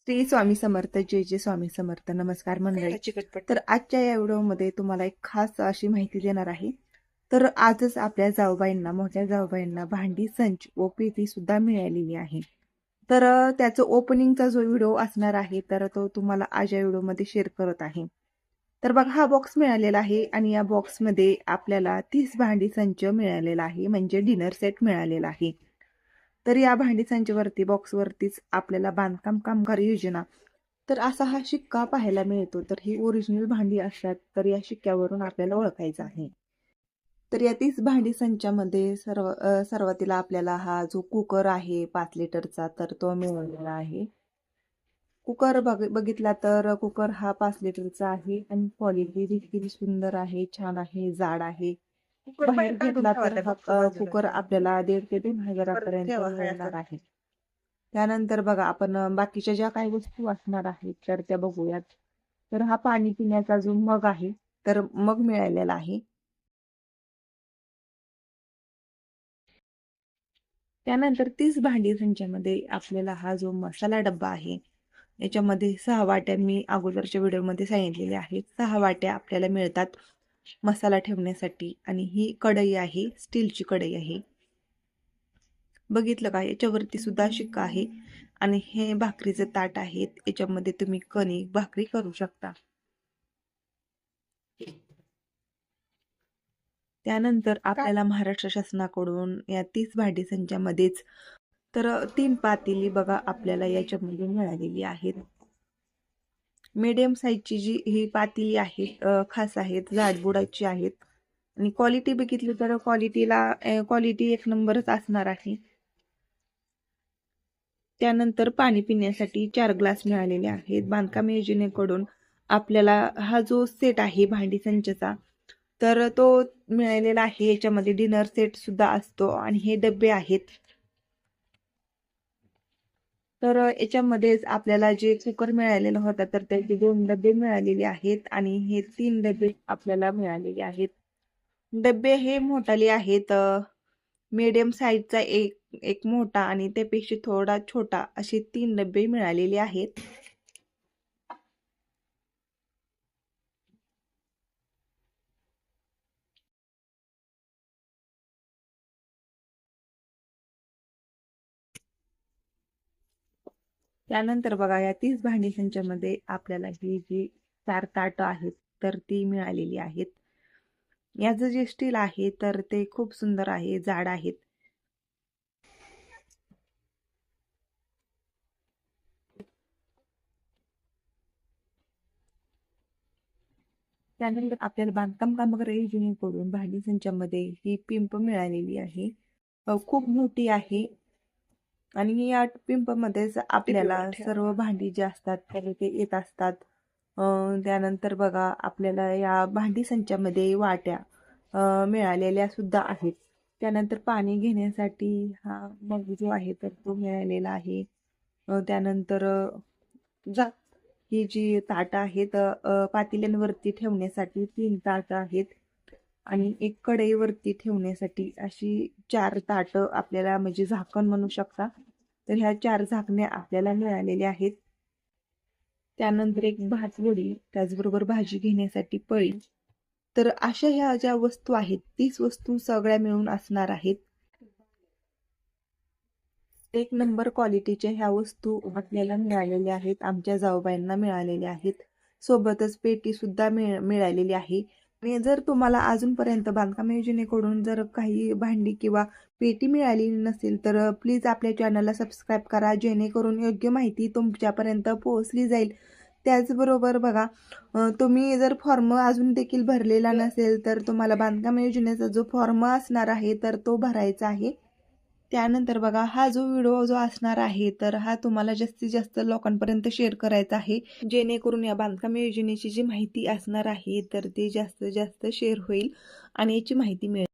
श्री स्वामी समर्थ, जय जय स्वामी समर्थ. नमस्कार मंडळी. तर आजच्या या व्हिडिओमध्ये तुम्हाला एक खास अशी माहिती देणार आहे. तर आजच आपल्या जाऊबाईंना, मोठ्या जाऊबाईंना भांडी संच व पेटी सुद्धा मिळालेली आहे. तर त्याचं ओपनिंगचा जो व्हिडिओ असणार आहे तर तो तुम्हाला आज या व्हिडिओमध्ये शेअर करत आहे. तर बघा, हा बॉक्स मिळालेला आहे आणि या बॉक्समध्ये आपल्याला 30 भांडी संच मिळालेला आहे, म्हणजे डिनर सेट मिळालेला आहे. तर या भांडी संचवरती बॉक्सवरतीच आपल्याला बांधकाम कामगार योजना तर असा हा शिक्का पाहायला मिळतो. तर ही ओरिजिनल भांडी असतात, तर या शिक्क्यावरून आपल्याला ओळखायचं आहे. तर या 30 भांडी संचामध्ये सर्वातीला आपल्याला हा जो कुकर आहे 5 लिटरचा तर तो मिळालेला आहे. कुकर बघितला तर कुकर हा 5 लिटरचा आहे आणि क्वालिटी देखील सुंदर आहे, छान आहे, जाड आहे. बाहेर घेतला तर हा कुकर आपल्याला 1.5 ते 2 हजारापर्यंत मिळणार आहे. त्यानंतर बघा, आपण बाकीच्या ज्या काही वस्तू असणार आहेत तर त्या बघूयात. तर हा पाणी पिण्याचा जो मग आहे तर मग मिळालेला आहे. त्यानंतर 30 भांडी संचामध्ये आपल्याला हा जो मसाला डब्बा आहे याच्यामध्ये 6 वाट्या मी अगोदरच्या व्हिडिओमध्ये सांगितलेले आहेत. 6 वाट्या आपल्याला मिळतात मसाला ठेवण्यासाठी. आणि ही कढई आहे, स्टीलची कढई आहे. बघितलं का, याच्यावरती सुद्धा शिक्का आहे. आणि हे भाकरीचे ताट आहेत, याच्यामध्ये तुम्ही कणिक भाकरी करू शकता. त्यानंतर आपल्याला महाराष्ट्र शासनाकडून या 30 भांडी संचामध्येच तर 3 पातेली बघा आपल्याला याच्यामध्ये मिळालेली आहेत. मीडियम साईजची जी ही पातेली आहेत, खास आहेत, जाडबुडाची आहेत. आणि क्वालिटी बघितली तर क्वालिटी एक नंबरच असणार आहे. त्यानंतर पाणी पिण्यासाठी 4 ग्लास मिळालेले आहेत. बांधकाम योजनेकडून आपल्याला हा जो सेट आहे भांडी संचचा तर तो मिळालेला आहे. याच्यामध्ये डिनर सेट सुद्धा असतो आणि हे डबे आहेत. तर याच्यामध्येच आपल्याला जे कुकर मिळालेला होता तर त्याचे 2 डबे मिळालेले आहेत आणि हे 3 डबे आपल्याला मिळालेले आहेत. डबे हे मोठाले आहेत, मीडियम साईजचा एक मोठा आणि त्यापेक्षा थोडा छोटा असे 3 डबे मिळालेले आहेत. त्यानंतर बघा, या 30 भांडी संचामध्ये आपल्याला ही जी 4 ताटं आहेत तर ती मिळालेली आहेत. याचं जे स्टील आहे तर ते खूप सुंदर आहे, जाड आहेत. त्यानंतर आपल्याला बांधकाम कामगार योजनेकडून भांडी संचामध्ये ही पिंप मिळालेली आहे, खूप मोठी आहे. आणि या पिंपमध्येच आपल्याला सर्व भांडी जे असतात ते येत असतात. त्यानंतर बघा, आपल्याला या भांडी संचामध्ये वाट्या मिळालेल्या सुद्धा आहेत. त्यानंतर पाणी घेण्यासाठी हा मग जो आहे तर तो मिळालेला आहे. त्यानंतर ही जी ताटं आहेत, पातेल्यांवरती ठेवण्यासाठी 3 ताटं आहेत आणि एक कढईवरती ठेवण्यासाठी अशी 4 ताटं आपल्याला, म्हणजे झाकण म्हणू शकता. तर ह्या 4 झाकण्या आपल्याला मिळालेल्या आहेत. त्यानंतर एक भातवडी, त्याचबरोबर भाजी घेण्यासाठी पळी. तर अशा ह्या ज्या वस्तू आहेत 30 वस्तू सगळ्या मिळून असणार आहेत. एक नंबर क्वालिटीच्या ह्या वस्तू आपल्याला मिळालेल्या आहेत, आमच्या जाऊबाईंना मिळालेल्या आहेत. सोबतच पेटी सुद्धा मिळालेली आहे. आणि जर तुम्हाला अजूनपर्यंत बांधकाम योजनेकडून जर काही भांडी किंवा पेटी मिळाली नसेल तर प्लीज आपल्या चॅनलला सबस्क्राईब करा, जेणेकरून योग्य माहिती तुमच्यापर्यंत पोहोचली जाईल. त्याचबरोबर बघा, तुम्ही जर फॉर्म अजून देखील भरलेला नसेल तर तुम्हाला बांधकाम योजनेचा जो फॉर्म असणार आहे तर तो भरायचा आहे. त्यानंतर बघा, हा जो व्हिडिओ जो असणार आहे तर हा तुम्हाला जास्तीत जास्त लोकांपर्यंत शेअर करायचा आहे, जेणेकरून या बांधकाम योजनेची जी माहिती असणार आहे तर ती जास्तीत जास्त शेअर होईल आणि याची माहिती मिळेल.